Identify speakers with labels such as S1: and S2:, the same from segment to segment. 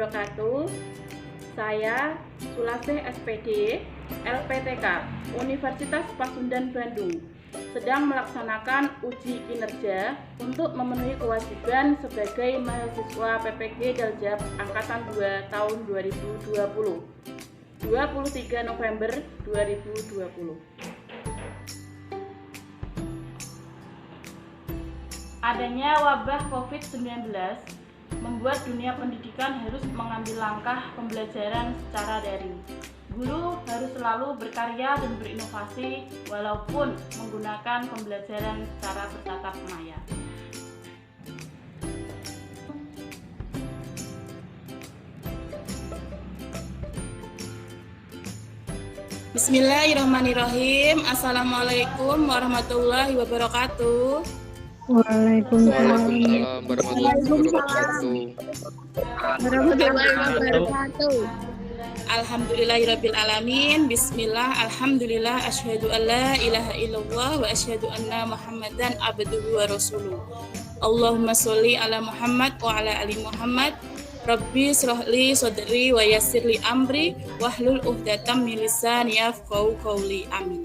S1: wabarakatuh. Saya Sulasih SPD, LPTK, Universitas Pasundan Bandung, sedang melaksanakan uji kinerja untuk memenuhi kewajiban sebagai mahasiswa PPG Daljab Angkatan 2 tahun 2020, 23 November 2020. Adanya wabah COVID-19 membuat dunia pendidikan harus mengambil langkah pembelajaran secara daring. Guru harus selalu berkarya dan berinovasi walaupun menggunakan pembelajaran secara bertatap maya. Bismillahirrahmanirrahim. Assalamualaikum warahmatullahi wabarakatuh.
S2: Waalaikumsalam warahmatullahi wabarakatuh.
S1: Alhamdulillahirabbil alamin. Bismillah, alhamdulillah, asyhadu an la ilaha illallah wa asyhadu anna Muhammadan abduhu wa rasuluh. Allahumma sholli ala Muhammad wa ala ali Muhammad. Rabbi shrah li sadri wa yassir li amri wahlul 'uqdatam min lisani yafqahu qawli. Amin.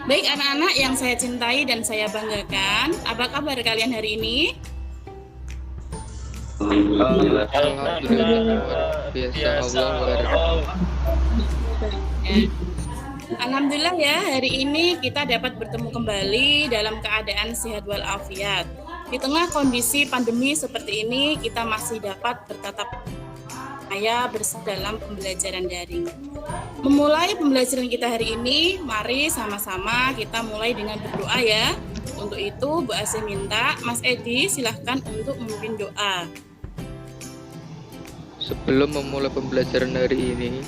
S1: Baik anak-anak yang saya cintai dan saya banggakan, apa kabar kalian hari ini? Alhamdulillah ya, hari ini kita dapat bertemu kembali dalam keadaan sehat walafiat. Di tengah kondisi pandemi seperti ini, kita masih dapat bertatap muka bersama dalam pembelajaran daring. Memulai pembelajaran kita hari ini, mari sama-sama kita mulai dengan berdoa ya. Untuk itu, Bu Asih minta Mas Edi silahkan untuk memimpin doa.
S2: Sebelum memulai pembelajaran hari ini,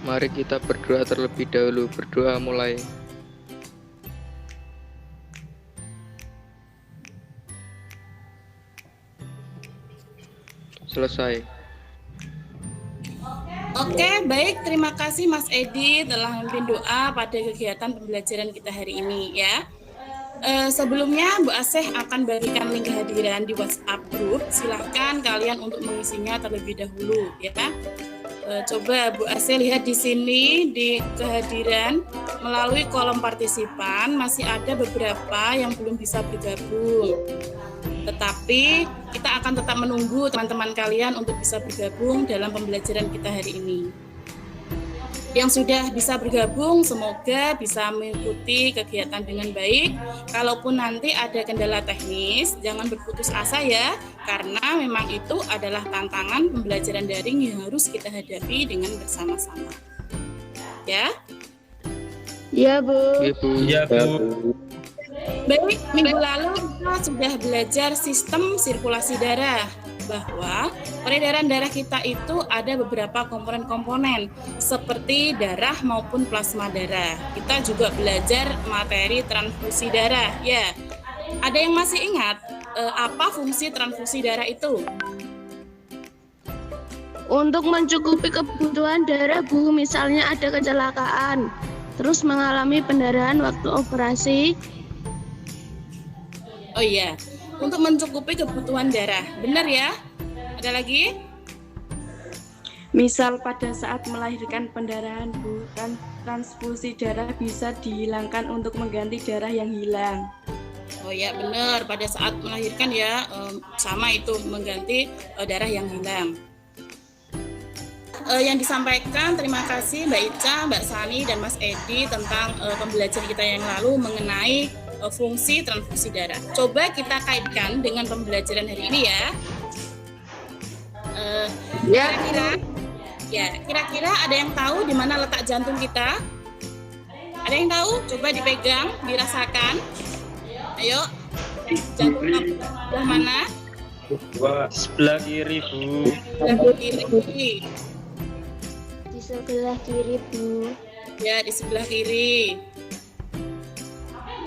S2: mari kita berdoa terlebih dahulu. Berdoa mulai. Selesai.
S1: Oke, baik. Terima kasih Mas Edi telah memimpin doa pada kegiatan pembelajaran kita hari ini ya. Sebelumnya Bu Asih akan bagikan link kehadiran di WhatsApp group. Silahkan kalian untuk mengisinya terlebih dahulu ya. Coba Bu Asih lihat di sini di kehadiran melalui kolom partisipan masih ada beberapa yang belum bisa bergabung. Tetapi kita akan tetap menunggu teman-teman kalian untuk bisa bergabung dalam pembelajaran kita hari ini. Yang sudah bisa bergabung, semoga bisa mengikuti kegiatan dengan baik. Kalaupun nanti ada kendala teknis, jangan berputus asa ya, karena memang itu adalah tantangan pembelajaran daring yang harus kita hadapi dengan bersama-sama. Ya?
S3: Ya, Bu.
S2: Ya, Bu.
S1: Baik, minggu lalu kita sudah belajar sistem sirkulasi darah, bahwa peredaran darah kita itu ada beberapa komponen-komponen seperti darah maupun plasma darah. Kita juga belajar materi transfusi darah. Ya, ada yang masih ingat apa fungsi transfusi darah itu?
S3: Untuk mencukupi kebutuhan darah, Bu, misalnya ada kecelakaan, terus mengalami pendarahan waktu operasi.
S1: Oh iya, untuk mencukupi kebutuhan darah. Benar ya? Ada lagi?
S4: Misal pada saat melahirkan pendarahan, Bu, transfusi darah bisa dihilangkan untuk mengganti darah yang hilang.
S1: Oh ya, benar. Pada saat melahirkan ya, sama itu mengganti darah yang hilang. Yang disampaikan, terima kasih Mbak Ica, Mbak Sani, dan Mas Edi tentang pembelajaran kita yang lalu mengenai fungsi transfusi darah. Coba kita kaitkan dengan pembelajaran hari ini ya. Kira-kira ada yang tahu di mana letak jantung kita? Ada yang tahu? Coba dipegang, dirasakan. Ayo, jantung sebelah mana?
S5: Sebelah kiri, Bu.
S1: Sebelah kiri.
S3: Di sebelah kiri, Bu.
S1: Ya, di sebelah kiri.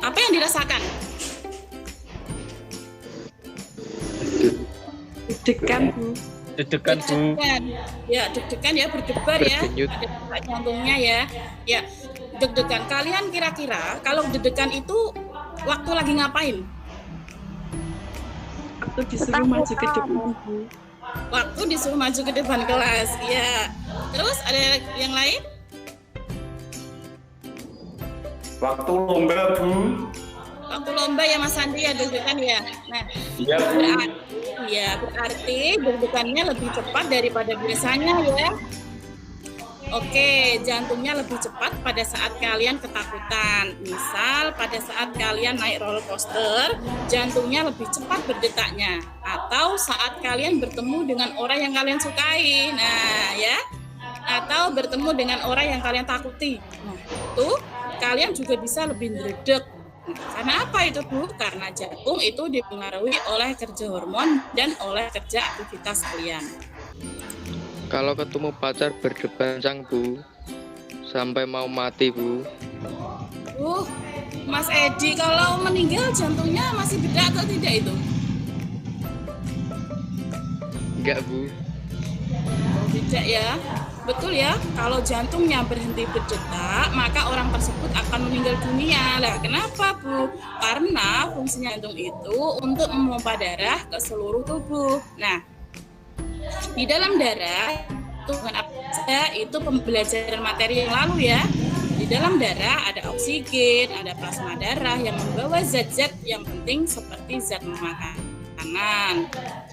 S1: Apa yang dirasakan?
S4: Deg-degan, Bu.
S5: Deg-degan, Bu.
S1: Ya, deg-degan ya, berdebar ya. Ada detak jantungnya ya. Ya, deg-degan. Kalian kira-kira kalau deg-degan itu waktu lagi ngapain?
S4: Waktu disuruh maju ke depan, Bu.
S1: waktu disuruh maju ke depan kelas. Ya. Terus ada yang lain?
S6: Waktu lomba, Bu.
S1: Waktu lomba ya Mas Andi ya deg-degan ya. Nah,
S6: Iya, Bu.
S1: berarti deg-degannya lebih cepat daripada biasanya ya. Oke, jantungnya lebih cepat pada saat kalian ketakutan. Misal pada saat kalian naik roller coaster, jantungnya lebih cepat berdetaknya. Atau saat kalian bertemu dengan orang yang kalian sukai. Nah, ya. Atau bertemu dengan orang yang kalian takuti. Nah, itu kalian juga bisa lebih meredek. Nah, karena apa itu, Bu? Karena jantung itu dipengaruhi oleh kerja hormon dan oleh kerja aktivitas kalian.
S2: Kalau ketemu pacar berdebat kencang, Bu, sampai mau mati, Bu.
S1: Mas Edi, kalau meninggal jantungnya masih beda atau tidak itu?
S2: Enggak, Bu.
S1: Tidak ya. Betul ya, kalau jantungnya berhenti berdetak, maka orang tersebut akan meninggal dunia. Lah, kenapa, Bu? Karena fungsi jantung itu untuk memompa darah ke seluruh tubuh. Nah, di dalam darah itu dengan apa saja, itu pembelajaran materi yang lalu ya. Di dalam darah ada oksigen, ada plasma darah yang membawa zat-zat yang penting seperti zat makanan.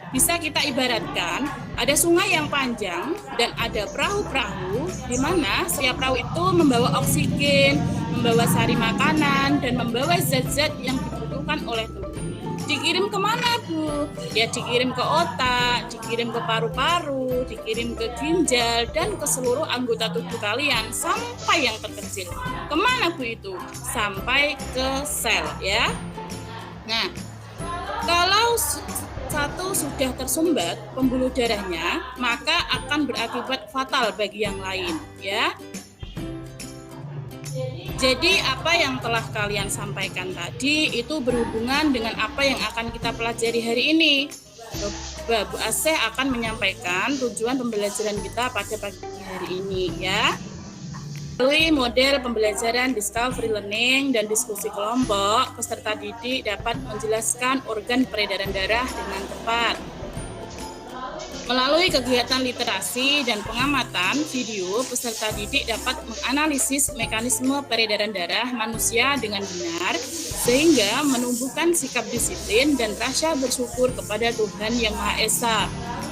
S1: Bisa kita ibaratkan ada sungai yang panjang dan ada perahu-perahu di mana setiap perahu itu membawa oksigen, membawa sari makanan dan membawa zat-zat yang dibutuhkan oleh tubuh. Dikirim kemana, Bu? Ya dikirim ke otak, dikirim ke paru-paru, dikirim ke ginjal dan ke seluruh anggota tubuh kalian sampai yang terkecil. Kemana, Bu, itu? Sampai ke sel ya. Nah, kalau satu sudah tersumbat pembuluh darahnya, maka akan berakibat fatal bagi yang lain, ya. Jadi apa yang telah kalian sampaikan tadi itu berhubungan dengan apa yang akan kita pelajari hari ini. Bu Asih akan menyampaikan tujuan pembelajaran kita pada pagi hari ini, ya. Melalui model pembelajaran discovery learning dan diskusi kelompok, peserta didik dapat menjelaskan organ peredaran darah dengan tepat. Melalui kegiatan literasi dan pengamatan video, peserta didik dapat menganalisis mekanisme peredaran darah manusia dengan benar, sehingga menumbuhkan sikap disiplin dan rasa bersyukur kepada Tuhan Yang Maha Esa.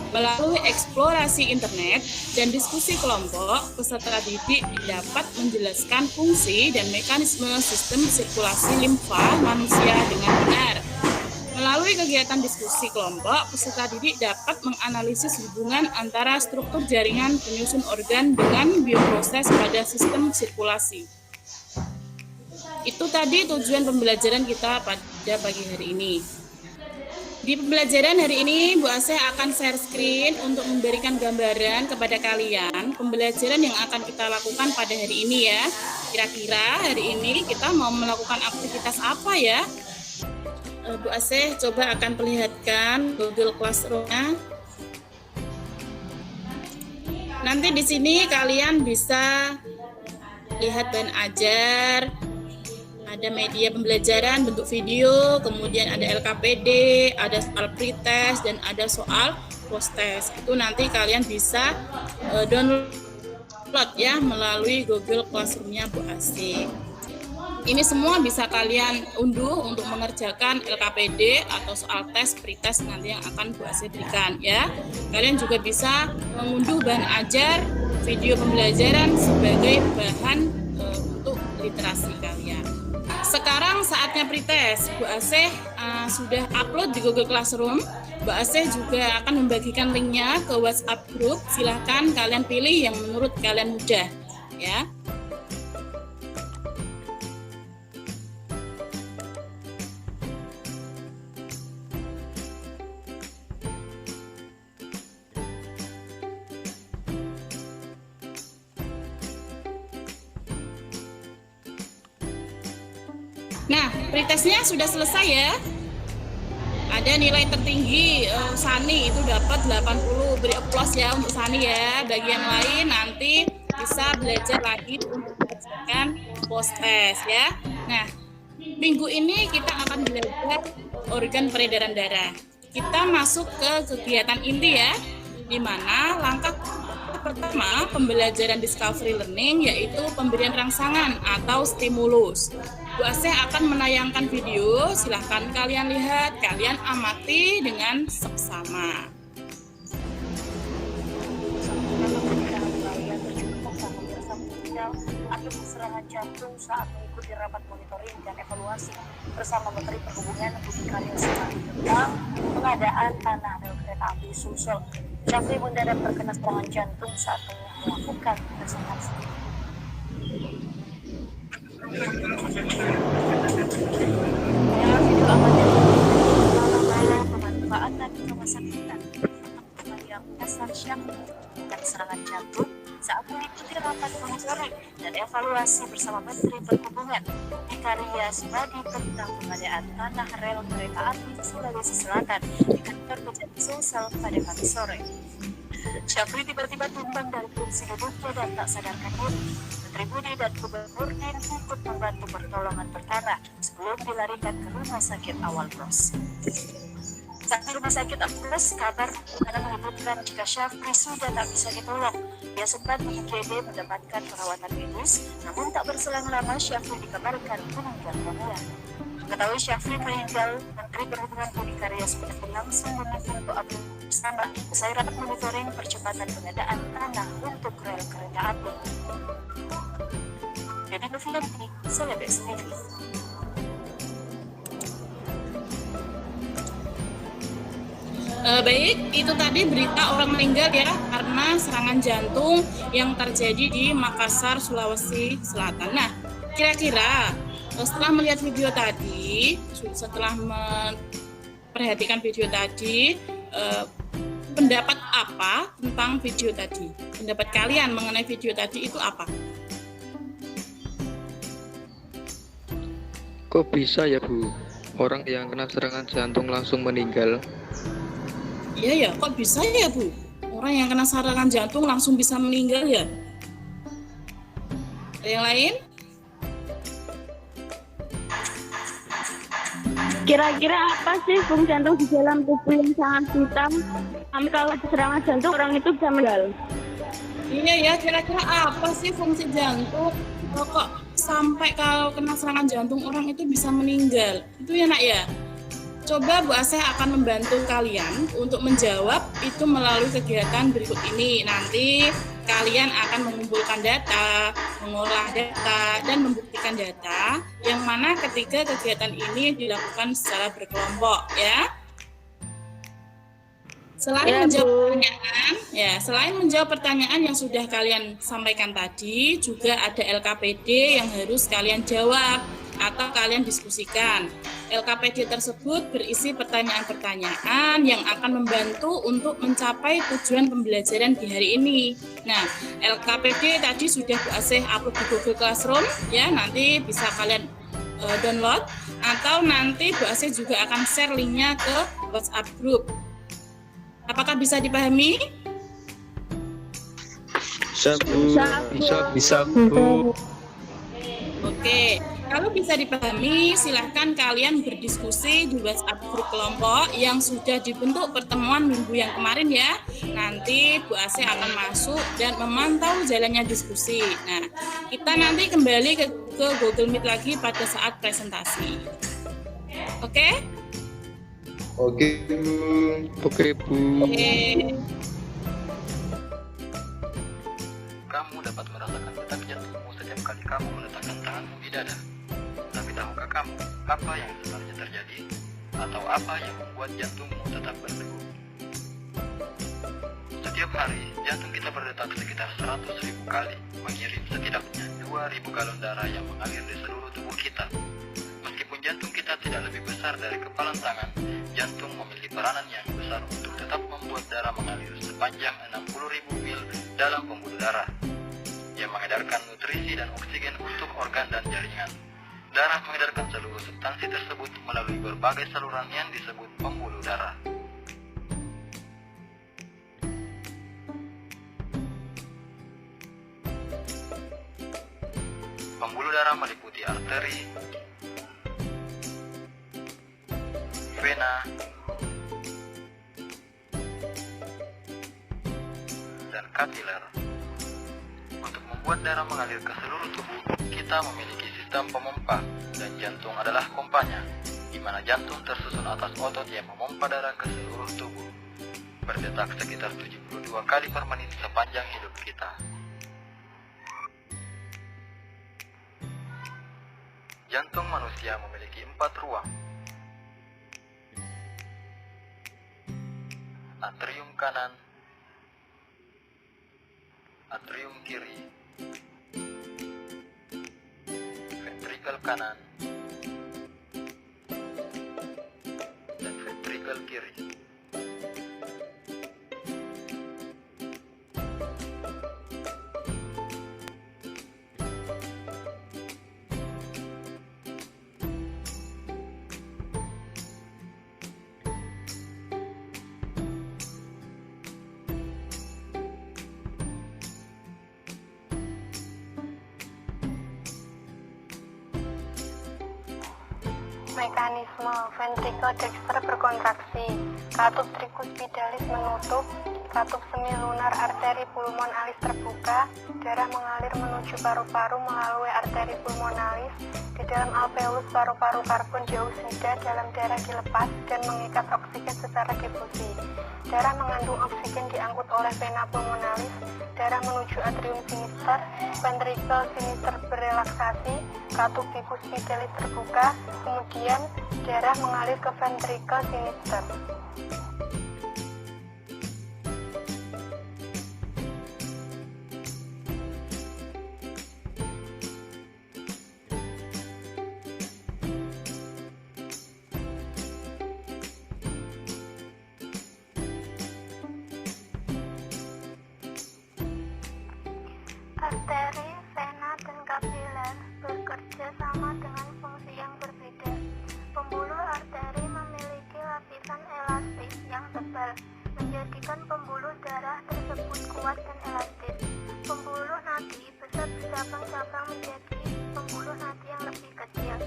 S1: Melalui eksplorasi internet dan diskusi kelompok, peserta didik dapat menjelaskan fungsi dan mekanisme sistem sirkulasi limfa manusia dengan benar. Melalui kegiatan diskusi kelompok, peserta didik dapat menganalisis hubungan antara struktur jaringan penyusun organ dengan bioproses pada sistem sirkulasi. Itu tadi tujuan pembelajaran kita pada pagi hari ini. Di pembelajaran hari ini, Bu Asih akan share screen untuk memberikan gambaran kepada kalian pembelajaran yang akan kita lakukan pada hari ini ya. Kira-kira hari ini kita mau melakukan aktivitas apa ya? Bu Asih coba akan perlihatkan Google Classroom-nya. Nanti di sini kalian bisa lihat dan ajar. Ada media pembelajaran bentuk video, kemudian ada LKPD, ada soal pretest, dan ada soal post-test. Itu nanti kalian bisa download ya melalui Google Classroom-nya Bu Asih. Ini semua bisa kalian unduh untuk mengerjakan LKPD atau soal tes pretest nanti yang akan Bu Asih berikan ya. Kalian juga bisa mengunduh bahan ajar video pembelajaran sebagai bahan untuk literasi kalian. Sekarang saatnya pretest. Bu Asih sudah upload di Google Classroom. Bu Asih juga akan membagikan linknya ke WhatsApp group. Silahkan kalian pilih yang menurut kalian mudah ya. Nah, pretestnya sudah selesai ya. Ada nilai tertinggi Sani itu dapat 80. Beri aplaus ya untuk Sani ya. Bagi yang lain nanti bisa belajar lagi untuk mengerjakan post-test ya. Nah, minggu ini kita akan belajar organ peredaran darah. Kita masuk ke kegiatan inti ya. di mana langkah pertama pembelajaran discovery learning yaitu pemberian rangsangan atau stimulus. Bu Asih akan menayangkan video, silahkan kalian lihat, kalian amati dengan seksama.
S7: Atau serangan jantung saat mengikuti rapat monitoring dan evaluasi bersama Menteri Perhubungan Budi Karya Sumadi tentang pengadaan tanah rel kereta api Sulsel. Syafri mendadak terkena serangan jantung saat melakukan presentasi. Video amatir pemanfaatan rumah sakit yang dasar Syafri dan serangan jantung saat mengikuti rapat monitoring dan evaluasi bersama Menteri Perhubungan Budi Karya Sumadi tentang pengadaan tanah rel kereta api Sulawesi Selatan di kantor Kejati Sulsel pada Kamis sore. Syafri tiba-tiba tumbang dari kursi duduknya dan tak sadarkan diri. Menteri Budi dan Gubernur Din ikut membantu pertolongan pertama sebelum dilarikan ke rumah sakit Awal Bros. Saat di rumah sakit Abdullah, kabar karena menyebutkan jika Syafri sudah tak bisa ditolong. Dia sempat di IGD mendapatkan perawatan medis, namun tak berselang lama Syafri dikabarkan meninggal dunia. Mengetahui Syafri meninggal, Menteri Perhubungan Budi Karya Sumadi langsung memimpin doa bersama usai rapat monitoring percepatan pengadaan tanah untuk rel kereta api. Jadi Novianti, Celebes TV.
S1: Baik, itu tadi berita orang meninggal ya karena serangan jantung yang terjadi di Makassar, Sulawesi Selatan. Nah, kira-kira setelah melihat video tadi, setelah memperhatikan video tadi, pendapat apa tentang video tadi? Pendapat kalian mengenai video tadi itu apa?
S2: Kok bisa ya Bu, orang yang kena serangan jantung langsung meninggal?
S1: Iya ya, kok bisa ya Bu? Orang yang kena serangan jantung langsung bisa meninggal ya? Ada yang lain?
S3: Kira-kira apa sih fungsi jantung di dalam tubuh yang sangat hitam? Kalau ada serangan jantung orang itu bisa meninggal.
S1: Iya ya, kira-kira apa sih fungsi jantung? Kok sampai kalau kena serangan jantung orang itu bisa meninggal? Itu ya Nak ya? Coba Bu Asih akan membantu kalian untuk menjawab itu melalui kegiatan berikut ini. Nanti kalian akan mengumpulkan data, mengolah data, dan membuktikan data yang mana ketika kegiatan ini dilakukan secara berkelompok ya. Selain menjawab pertanyaan yang sudah kalian sampaikan tadi, juga ada LKPD yang harus kalian jawab atau kalian diskusikan. LKPD tersebut berisi pertanyaan-pertanyaan yang akan membantu untuk mencapai tujuan pembelajaran di hari ini. Nah, LKPD tadi sudah Bu Asih upload di Google Classroom ya, nanti bisa kalian download atau nanti Bu Asih juga akan share linknya ke WhatsApp group. Apakah bisa dipahami?
S5: Bisa Bu.
S1: Oke, kalau bisa dipahami, silahkan kalian berdiskusi di WhatsApp grup kelompok yang sudah dibentuk pertemuan minggu yang kemarin ya. Nanti Bu Asih akan masuk dan memantau jalannya diskusi. Nah, kita nanti kembali ke Google Meet lagi pada saat presentasi. Oke?
S6: Oke Bu.
S2: Oke Bu.
S1: Oke.
S8: Kamu dapat merasakan detak jantungmu setiap kali kamu meletakkan tanganmu di dada. Tapi tahukah kamu apa yang sebenarnya terjadi? Atau apa yang membuat jantungmu tetap berdegup? Setiap hari, jantung kita berdetak sekitar 100.000 kali, mengirim setidaknya 2.000 galon darah yang mengalir di seluruh tubuh kita. Meskipun jantung kita tidak lebih besar dari kepalan tangan, jantung memiliki peranan yang besar untuk tetap membuat darah mengalir sepanjang 60.000 mil dalam pembuluh darah, yang mengedarkan nutrisi dan oksigen untuk organ dan jaringan. Darah mengedarkan seluruh substansi tersebut melalui berbagai saluran yang disebut pembuluh darah. Pembuluh darah meliputi arteri, vena, kapiler. Untuk membuat darah mengalir ke seluruh tubuh, kita memiliki sistem pemompa, dan jantung adalah pompanya, di mana jantung tersusun atas otot yang memompa darah ke seluruh tubuh, berdetak sekitar 72 kali per menit sepanjang hidup kita. Jantung manusia memiliki 4 ruang. Atrium kanan, atrium kiri, ventrikel kanan, dan ventrikel kiri.
S9: Mekanisme ventrikel dexter berkontraksi, katup tricuspidalis menutup, katup semilunar arteri pulmonalis terbuka, darah mengalir menuju paru-paru melalui arteri pulmonalis, di dalam alveolus paru-paru karbon dioksida dalam darah dilepas dan mengikat oksigen secara difusi. Darah mengandung oksigen diangkut oleh vena pulmonalis, darah menuju atrium sinister, ventrikel sinister berelaksasi, katup tricuspidalis terbuka, kemudian darah mengalir ke ventrikel sinister. Arteri, vena, dan kapiler bekerja sama dengan fungsi yang berbeda. Pembuluh arteri memiliki lapisan elastis yang tebal, menjadikan pembuluh darah tersebut kuat dan elastis. Pembuluh nadi besar bercabang-cabang menjadi pembuluh nadi yang lebih kecil.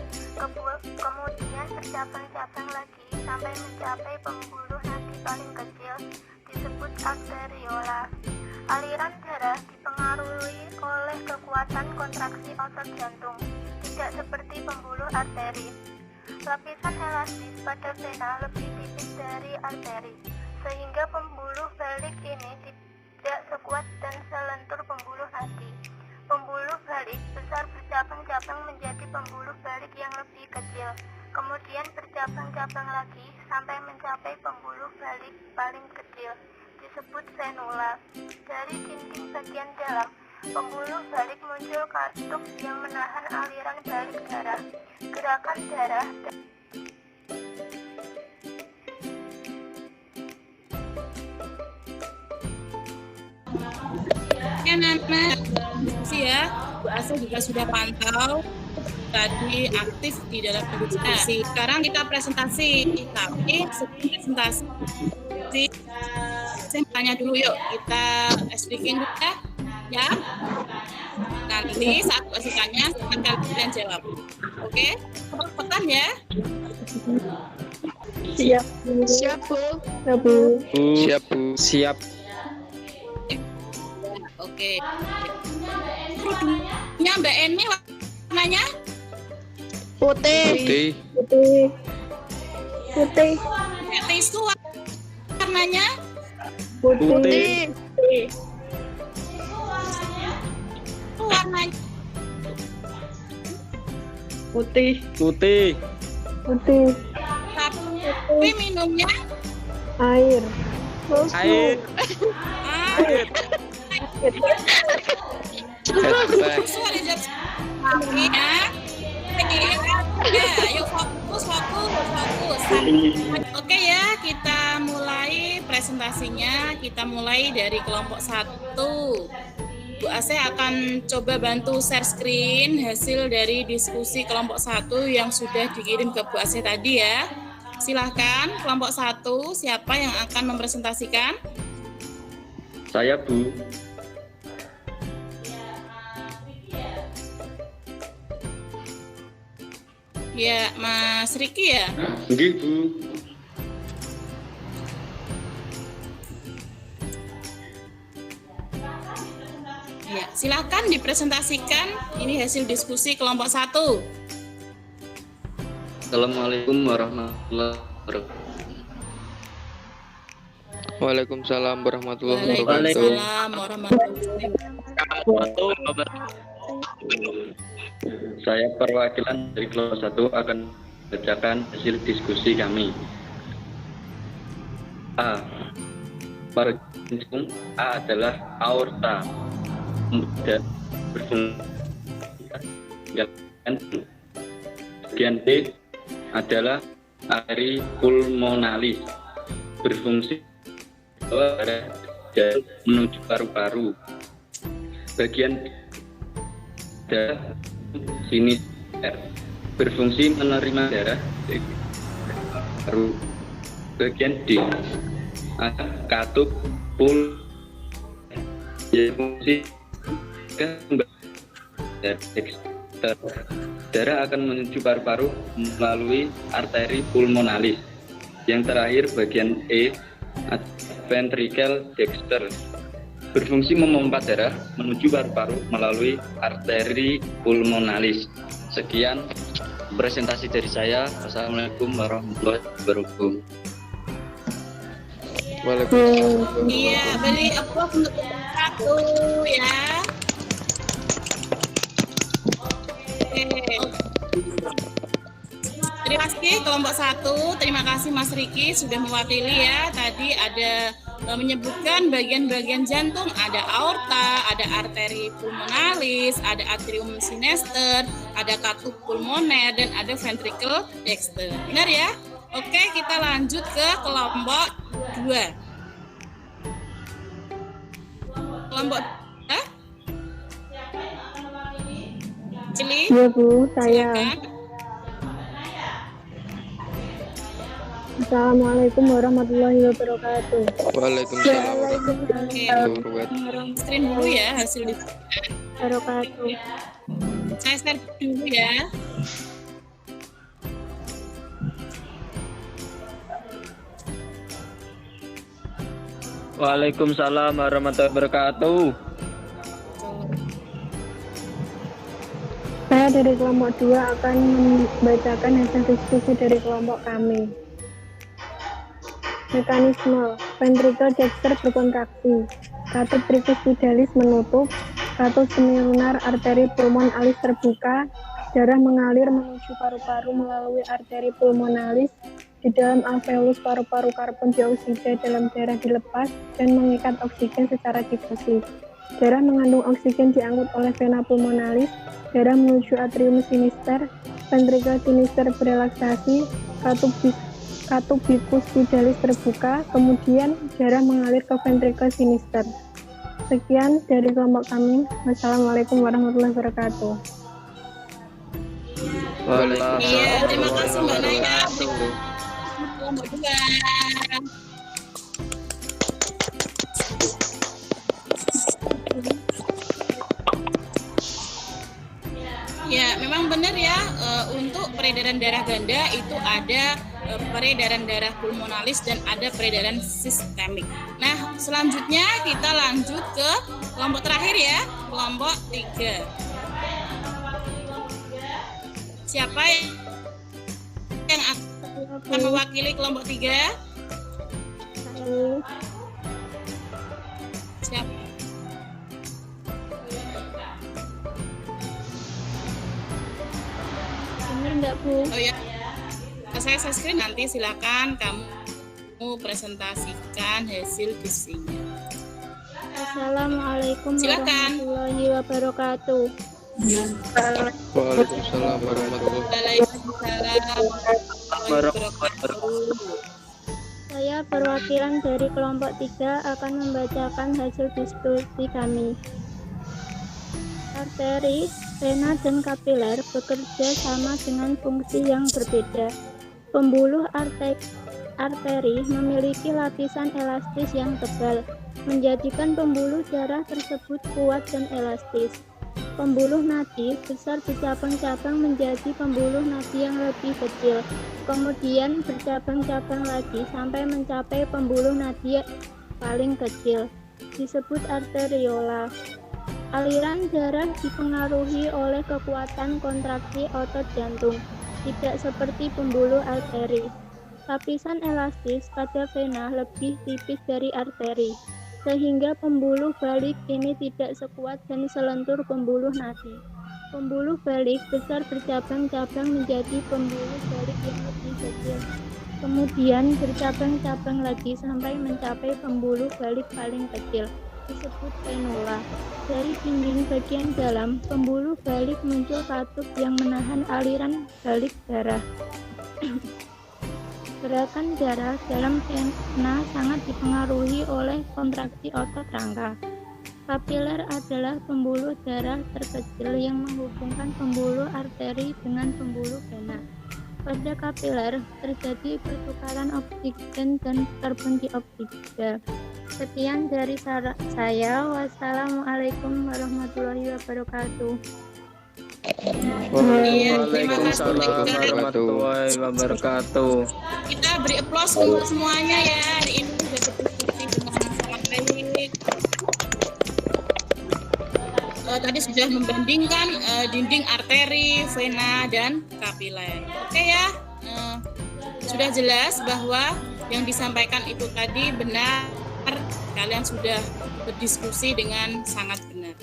S9: Kemudian bercabang-cabang lagi sampai mencapai pembuluh nadi paling kecil, disebut arteriola. Aliran darah dipengaruhi oleh kekuatan kontraksi otot jantung, tidak seperti pembuluh arteri. Lapisan elastis pada vena lebih tipis dari arteri, sehingga pembuluh balik ini tidak sekuat dan selentur pembuluh nadi. Pembuluh balik besar bercabang-cabang menjadi pembuluh balik yang lebih kecil, kemudian bercabang-cabang lagi sampai mencapai pembuluh balik paling kecil, disebut venula. Dari dinding bagian dalam pembuluh balik muncul katup yang menahan aliran balik darah. Gerakan darah
S1: anak-anak ya, Bu Asa juga sudah pantau tadi aktif di dalam diskusi. Sekarang kita presentasi, tapi sebelum presentasi saya tanya dulu yuk, kita speaking dulu ya. Nanti saat Bu Asa tanya, kalian jawab. Oke? Cepetan ya.
S3: Siap, Bu.
S2: Siap, Bu. Siap.
S1: Oke. Kerudungnya Mbak Eni warnanya?
S3: Putih.
S1: Tisu warnanya?
S3: Putih.
S1: Warnanya
S5: Putih.
S1: tapi minumnya
S3: Air.
S1: Suara jawab ya, ayo fokus. Oke ya, kita mulai presentasinya. Kita mulai dari kelompok 1. Bu Ase akan coba bantu share screen hasil dari diskusi kelompok 1 yang sudah dikirim ke Bu Ase tadi ya. Silahkan kelompok 1, siapa yang akan mempresentasikan?
S5: Saya, Bu.
S1: Ya, Mas Riki ya?
S5: Nggih, Bu.
S1: Ya, silakan dipresentasikan. Ini hasil diskusi kelompok 1.
S5: Assalamualaikum warahmatullahi wabarakatuh.
S2: Waalaikumsalam warahmatullahi wabarakatuh.
S1: Waalaikumsalam warahmatullahi wabarakatuh.
S5: Saya perwakilan dari kelompok 1 akan membacakan hasil diskusi kami. A. Pada jantung, A adalah aorta dan berfungsi. Bagian B adalah arteri pulmonalis berfungsi darah menuju paru-paru. Bagian darah sinister berfungsi menerima darah dari paru. Bagian D ada katup pul yang fungsi darah akan menuju paru-paru melalui arteri pulmonalis. Yang terakhir bagian E ventricle dexter berfungsi memompa darah menuju paru-paru melalui arteri pulmonalis. Sekian presentasi dari saya. Wassalamualaikum warahmatullahi wabarakatuh.
S2: Waalaikumsalam.
S1: Iya, beri applause untuk kelompok 1 ya. Terima kasih kelompok 1. Terima kasih Mas Riki sudah mewakili ya. Tadi ada menyebutkan bagian-bagian jantung, ada aorta, ada arteri pulmonalis, ada atrium sinister, ada katup pulmoner, dan ada ventricle dexter. Benar ya? Oke, kita lanjut ke kelompok 2. Kelompok 2. Cili?
S10: Iya Bu, saya.
S1: Silakan.
S10: Assalamualaikum warahmatullahi wabarakatuh.
S2: Waalaikumsalam
S1: Oke, screen dulu ya hasil
S10: Wabarakatuh.
S1: saya share dulu ya.
S5: Waalaikumsalam warahmatullahi wabarakatuh.
S10: Saya dari kelompok 2 akan membacakan hasil diskusi dari kelompok kami. Mekanisme ventricle dexter berkontraksi, katup tricuspidalis menutup, katup semilunar arteri pulmonalis terbuka, darah mengalir menuju paru-paru melalui arteri pulmonalis, di dalam alveolus paru-paru karbon dioksida dalam darah dilepas dan mengikat oksigen secara difusi. Darah mengandung oksigen diangkut oleh vena pulmonalis, darah menuju atrium sinister, ventricle sinister berelaksasi, katup bicuspidalis terbuka, kemudian darah mengalir ke ventricle sinister. Sekian dari kelompok kami. Wassalamualaikum warahmatullahi wabarakatuh.
S1: Iya, terima kasih Mbak Naya. Kelompok 2. Ya, memang benar ya, untuk peredaran darah ganda itu ada peredaran darah pulmonalis dan ada peredaran sistemik. Nah, selanjutnya kita lanjut ke kelompok terakhir ya, kelompok 3. Siapa yang akan mewakili kelompok 3? Siapa?
S10: Benar nggak Bu?
S1: Oh ya, saya screen nanti, silakan kamu presentasikan hasil diskusinya.
S10: Assalamualaikum
S1: Silakan.
S10: warahmatullahi wabarakatuh.
S2: Waalaikumsalam warahmatullahi
S1: wabarakatuh.
S10: Saya perwakilan dari kelompok 3 akan membacakan hasil diskusi kami. Arteri, vena, dan kapiler bekerja sama dengan fungsi yang berbeda. Pembuluh arteri memiliki lapisan elastis yang tebal, menjadikan pembuluh darah tersebut kuat dan elastis. Pembuluh nadi besar bercabang-cabang menjadi pembuluh nadi yang lebih kecil, kemudian bercabang-cabang lagi sampai mencapai pembuluh nadi paling kecil, disebut arteriola. Aliran darah dipengaruhi oleh kekuatan kontraksi otot jantung, tidak seperti pembuluh arteri. Lapisan elastis pada vena lebih tipis dari arteri, sehingga pembuluh balik ini tidak sekuat dan selentur pembuluh nadi. Pembuluh balik besar bercabang-cabang menjadi pembuluh balik yang lebih kecil. Kemudian bercabang-cabang lagi sampai mencapai pembuluh balik paling kecil, disebut venula. Dari dinding bagian dalam pembuluh balik muncul katup yang menahan aliran balik darah. Gerakan darah dalam vena sangat dipengaruhi oleh kontraksi otot rangka. Kapiler adalah pembuluh darah terkecil yang menghubungkan pembuluh arteri dengan pembuluh vena. Pada kapiler terjadi pertukaran oksigen dan karbon dioksida. Sekian dari saya. Wassalamualaikum warahmatullahi wabarakatuh.
S2: Waalaikumsalam warahmatullahi wabarakatuh.
S1: Kita beri aplaus untuk semuanya ya. Hari ini sudah berdiskusi dengan sangat baik. Tadi sudah membandingkan dinding arteri, vena, dan kapiler. Oke ya, sudah jelas bahwa yang disampaikan itu tadi benar. Kalian sudah berdiskusi dengan sangat benar.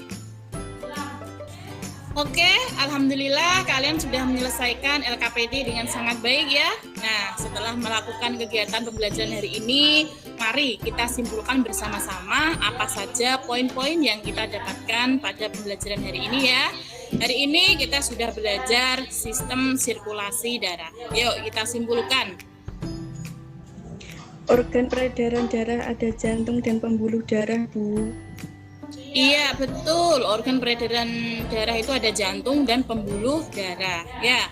S1: Oke, alhamdulillah kalian sudah menyelesaikan LKPD dengan sangat baik ya. Nah, setelah melakukan kegiatan pembelajaran hari ini, mari kita simpulkan bersama-sama apa saja poin-poin yang kita dapatkan pada pembelajaran hari ini ya. Hari ini kita sudah belajar sistem sirkulasi darah. Yuk kita simpulkan.
S4: Organ peredaran darah ada jantung dan pembuluh darah, Bu.
S1: Iya, betul. Organ peredaran darah itu ada jantung dan pembuluh darah. Ya,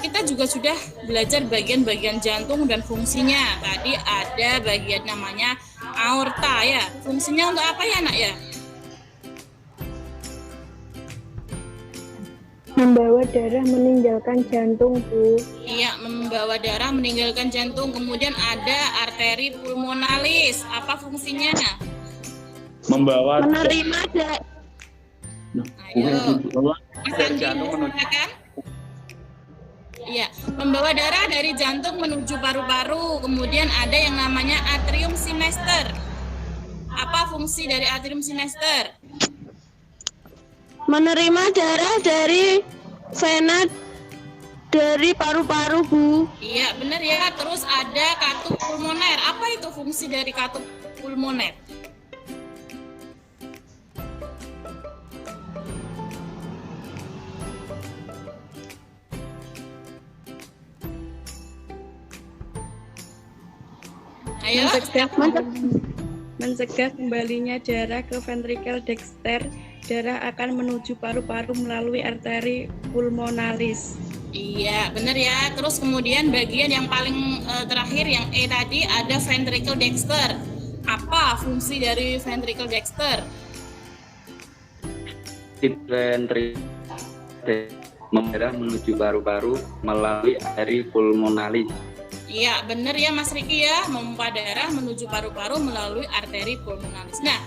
S1: kita juga sudah belajar bagian-bagian jantung dan fungsinya. Tadi ada bagian namanya aorta ya. Fungsinya untuk apa ya, Nak ya?
S10: Membawa darah meninggalkan jantung, Bu.
S1: Iya, membawa darah meninggalkan jantung. Kemudian ada arteri pulmonalis. Apa fungsinya?
S5: Membawa
S3: Menerima
S1: Ayo, Mas Andi, silakan. Iya, membawa darah dari jantung menuju paru-paru. Kemudian ada yang namanya atrium sinester. Apa fungsi dari atrium sinester?
S3: menerima darah dari vena dari paru-paru, Bu.
S1: Iya, benar ya. Terus ada katup pulmoner. Apa itu fungsi dari katup pulmoner? Ayo.
S4: Mencegah kembalinya darah ke ventrikel dexter. Darah akan menuju paru-paru melalui arteri pulmonalis.
S1: Iya, benar ya. Terus kemudian bagian yang paling terakhir yang E tadi ada ventricle dexter. Apa fungsi dari ventricle dexter?
S5: ventrikel darah menuju paru-paru melalui arteri pulmonalis.
S1: Iya, benar ya Mas Riki ya, memompa darah menuju paru-paru melalui arteri pulmonalis. Nah,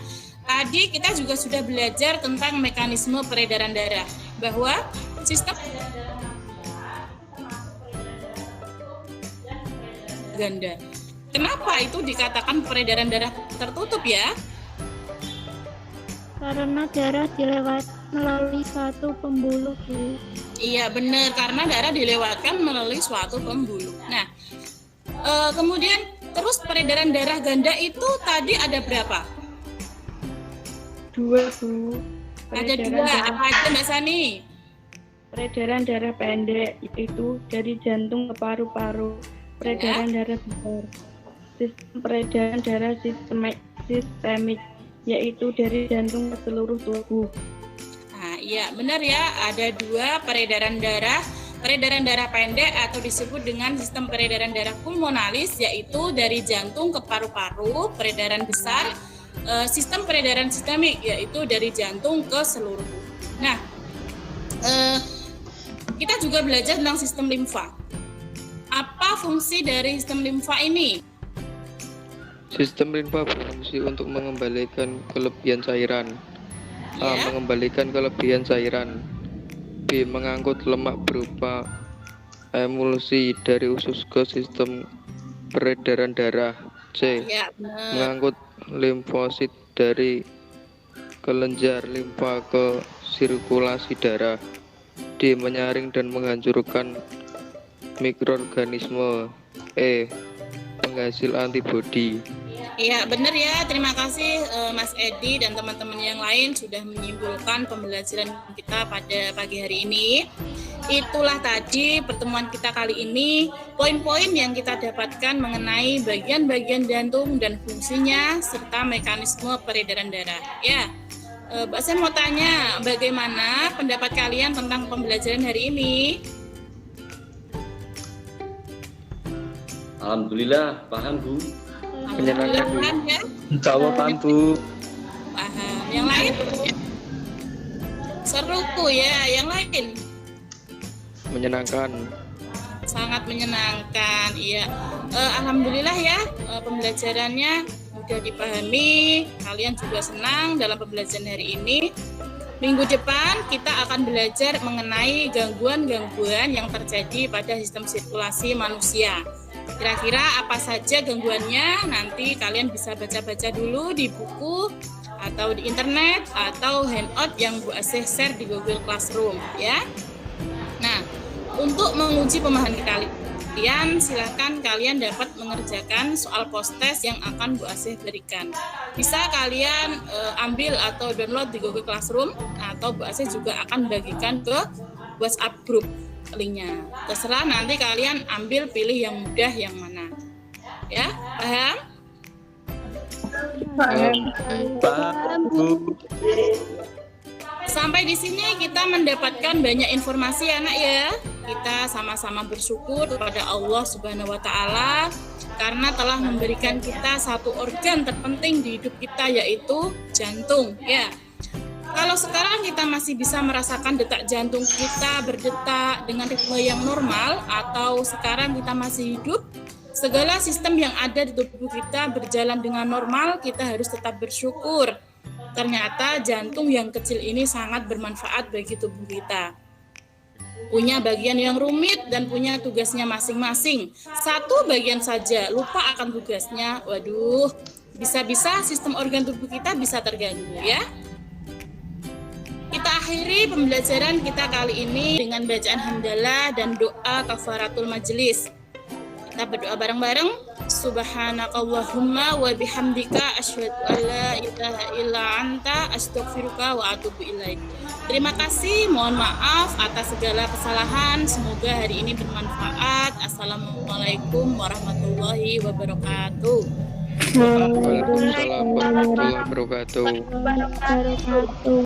S1: tadi kita juga sudah belajar tentang mekanisme peredaran darah, bahwa sistem ganda. Kenapa itu dikatakan peredaran darah tertutup ya?
S10: Karena darah dilewat melalui suatu pembuluh, Bu.
S1: Iya benar, karena darah dilewatkan melalui suatu pembuluh. Nah, kemudian terus peredaran darah ganda itu tadi ada berapa?
S4: 2, Bu.
S1: Ada 2, apa aja Mbak Sani?
S4: Peredaran darah pendek itu dari jantung ke paru-paru. Peredaran darah besar. Sistem peredaran darah sistemik yaitu dari jantung ke seluruh tubuh.
S1: Nah, iya benar ya, ada 2 peredaran darah. Peredaran darah pendek atau disebut dengan sistem peredaran darah pulmonalis, yaitu dari jantung ke paru-paru. Peredaran besar, sistem peredaran sistemik, yaitu dari jantung ke seluruh tubuh. Nah, kita juga belajar tentang sistem limfa. Apa fungsi dari sistem limfa ini?
S2: Sistem limfa berfungsi untuk mengembalikan kelebihan cairan. A.
S1: Ya.
S2: Mengembalikan kelebihan cairan. B. Mengangkut lemak berupa emulsi dari usus ke sistem peredaran darah. C.
S1: Ya, benar.
S2: Mengangkut limfosit dari kelenjar limfa ke sirkulasi darah. D. Menyaring dan menghancurkan mikroorganisme. E. Penghasil antibodi.
S1: Iya, benar ya. Terima kasih Mas Edi dan teman-teman yang lain sudah menyimpulkan pembelajaran kita pada pagi hari ini. Itulah tadi pertemuan kita kali ini, poin-poin yang kita dapatkan mengenai bagian-bagian jantung dan fungsinya serta mekanisme peredaran darah. Ya, saya mau tanya, bagaimana pendapat kalian tentang pembelajaran hari ini?
S5: Alhamdulillah, paham Bu.
S2: Menyenangkan, Bu.
S1: Paham ya?
S5: Insya Allah paham Bu.
S1: Paham. Yang lain? Seru ya. Yang lain?
S2: Menyenangkan.
S1: Sangat menyenangkan. Iya. Alhamdulillah ya, pembelajarannya mudah dipahami. Kalian juga senang dalam pembelajaran hari ini. Minggu depan kita akan belajar mengenai gangguan-gangguan yang terjadi pada sistem sirkulasi manusia. Kira-kira apa saja gangguannya? Nanti kalian bisa baca-baca dulu di buku atau di internet atau handout yang Bu Asih share di Google Classroom ya. Nah, untuk menguji pemahaman kalian, silakan kalian dapat mengerjakan soal post-test yang akan Bu Asih berikan. Bisa kalian ambil atau download di Google Classroom, atau Bu Asih juga akan bagikan ke WhatsApp group linknya. Terserah nanti kalian ambil, pilih yang mudah yang mana. Ya, paham?
S5: Paham Bu.
S1: Sampai di sini kita mendapatkan banyak informasi ya Nak ya. Kita sama-sama bersyukur kepada Allah Subhanahu wa taala karena telah memberikan kita satu organ terpenting di hidup kita, yaitu jantung ya. Kalau sekarang kita masih bisa merasakan detak jantung kita berdetak dengan ritme yang normal, atau sekarang kita masih hidup, segala sistem yang ada di tubuh kita berjalan dengan normal, kita harus tetap bersyukur. Ternyata jantung yang kecil ini sangat bermanfaat bagi tubuh kita. Punya bagian yang rumit dan punya tugasnya masing-masing. Satu bagian saja lupa akan tugasnya, waduh, bisa-bisa sistem organ tubuh kita bisa terganggu ya. Kita akhiri pembelajaran kita kali ini dengan bacaan hamdalah dan doa kafaratul majelis. Kita berdoa bareng-bareng. Subhanakallahumma wa bihamdika asyhadu an la ilaha illa anta astaghfiruka wa atubu ilaik. Terima kasih, mohon maaf atas segala kesalahan. Semoga hari ini bermanfaat. Assalamualaikum warahmatullahi wabarakatuh.
S2: Waalaikumsalam warahmatullahi wabarakatuh.